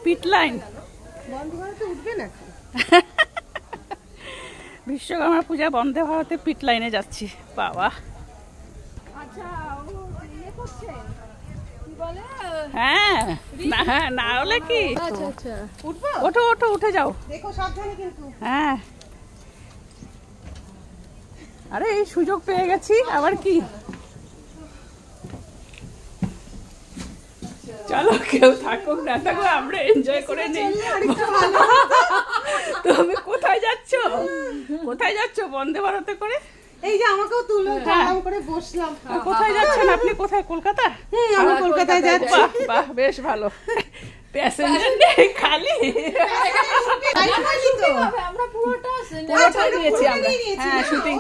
পিট line বন্ধ ভারতে উঠবে নাকি? বিশ্বকর্মা পূজা বন্দে ভারতে পিট লাইনে যাচ্ছি। বাবা হ্যাঁ, না হলে কি ওঠো ওঠো উঠে যাও। দেখো সাবধানে কিন্তু। হ্যাঁ, আরে এই সুযোগ পেয়ে গেছি আবার কি। চলো, কেউ থাকুক না থাকুক আমরা এনজয় করে নেই। তুমি কোথায় যাচ্ছ? কোথায় যাচ্ছ বন্দে ভারতে করে? এই যে আমাকেও তুলো, আরাম করে বসলাম। কোথায় যাচ্ছেন আপনি? কোথায়? কলকাতা? আমি কলকাতায় যাচ্ছি। বাহ, বেশ ভালো। প্যাসেঞ্জার নেই, খালি। আমরা পুরোটা নিয়েছি আমরা। হ্যাঁ, শুটিং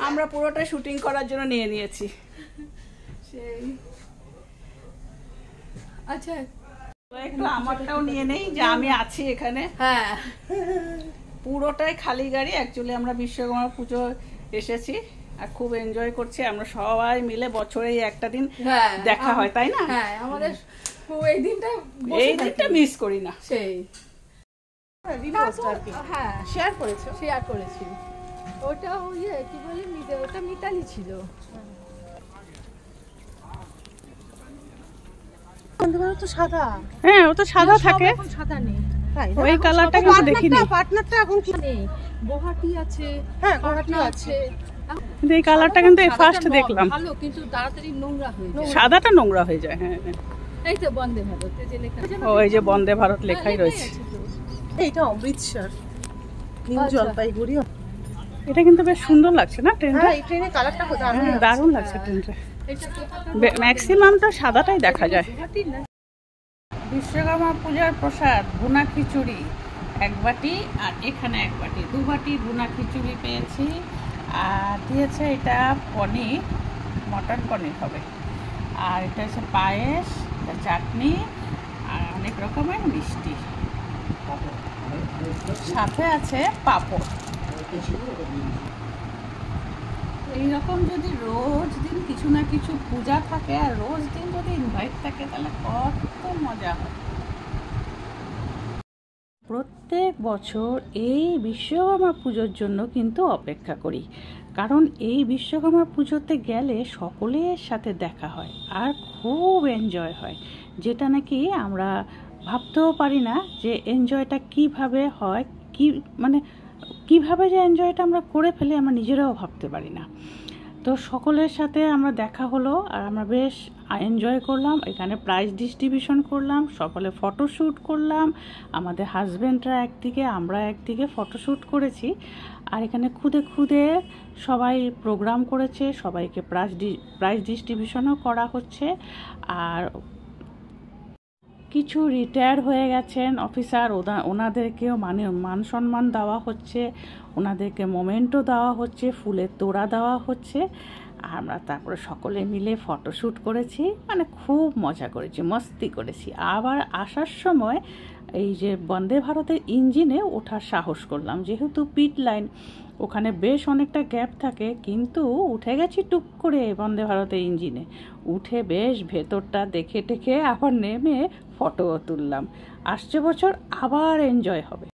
আমরা পুরোটা শুটিং করার জন্য নিয়ে নিয়েছি। সেই আচ্ছা, একটু আমারটাও নিয়ে নেই যে আমি আছি এখানে। হ্যাঁ, পুরোটাই খালি গাড়ি। অ্যাকচুয়ালি আমরা বিশ্বকর্মা পুজো এসেছি আর খুব এনজয় করছি। আমরা সবাই মিলে বছরে একটা দিন দেখা হয়, তাই না? হ্যাঁ, আমাদের এই দিনটা মিস করি না। সেই হ্যাঁ শেয়ার করেছি। ওটা কি বলে, ওটা মিতালি ছিল। বন্দে ভারত তো সাদা। হ্যাঁ, ও তো সাদা থাকে। এখন সাদা নেই, ওই কালারটা কিন্তু দেখিনি। পার্টনারটা এখন কি নেই। গুয়াহাটি আছে, হ্যাঁ গুয়াহাটি আছে। কিন্তু এই কালারটা কিন্তু এই ফার্স্ট দেখলাম। ভালো, কিন্তু তাড়াতাড়ি নোংরা হয়ে যায়। সাদাটা নোংরা হয়ে যায়। হ্যাঁ, এই তো বন্দে ভারতে যে লেখা। ওই যে বন্দে ভারত লেখাই রয়েছে। এইটা অমৃতসর, নিউ জলপাইগুড়ি। এটা কিন্তু বেশ সুন্দর লাগছে না ট্রেনটা? হ্যাঁ, এই ট্রেনের কালারটা দারুণ লাগছে ট্রেনটা। ম্যাক্সিমামটা সাদাটাই দেখা যায়। বিশ্বকর্মা পূজার প্রসাদ ভুনা খিচুড়ি 1 বাটি, আর এখানে 1 বাটি, 2 বাটি ভুনা খিচুড়ি পেয়েছি। আর দিয়েছে এটা পনির, মটন পনির হবে। আর এটা হচ্ছে পায়েস, চাটনি আর অনেক রকমের মিষ্টি, সাথে আছে পাঁপড়। এইরকম যদি রোজ দিন কিছু না কিছু পূজা থাকে আর রোজ দিন যদি ইনভাইট থাকে তাহলে কত মজা হয়। প্রত্যেক বছর এই বিশ্বকর্মা পুজোর জন্য কিন্তু অপেক্ষা করি, কারণ এই বিশ্বকর্মা পুজোতে গেলে সকলের সাথে দেখা হয় আর খুব এনজয় হয়, যেটা নাকি আমরা ভাবতেও পারি না যে এনজয়টা কিভাবে হয়, কিভাবে যে এনজয়টা আমরা করে ফেলি আমরা নিজেরাও ভাবতে পারি না। তো সকলের সাথে আমরা দেখা হলো আর আমরা বেশ এনজয় করলাম। এখানে প্রাইজ ডিস্ট্রিবিউশন করলাম, সকলে ফটোশ্যুট করলাম। আমাদের হাজব্যান্ডরা একদিকে, আমরা একদিকে ফটোশ্যুট করেছি। আর এখানে খুদে খুদে সবাই প্রোগ্রাম করেছে, সবাইকে প্রাইজ ডিস্ট্রিবিউশনও করা হচ্ছে। আর কিছু রিটায়ার হয়ে গেছেন অফিসার, ওনাদেরকেও মান সম্মান দেওয়া হচ্ছে, ওনাদেরকে মোমেন্টও দেওয়া হচ্ছে, ফুলের তোড়া দেওয়া হচ্ছে। আমরা তারপরে সকলে মিলে ফটোশ্যুট করেছি, খুব মজা করেছি, মস্তি করেছি। আবার আসার সময় এই যে বন্দে ভারতের ইঞ্জিনে ওঠার সাহস করলাম, যেহেতু পিট লাইন, ওখানে বেশ অনেকটা গ্যাপ থাকে, কিন্তু উঠে গেছি টুক করে বন্দে ভারতের ইঞ্জিনে। উঠে বেশ ভেতরটা দেখে টেখে আবার নেমে ফটো তুললাম। আসছে বছর আবার এনজয় হবে।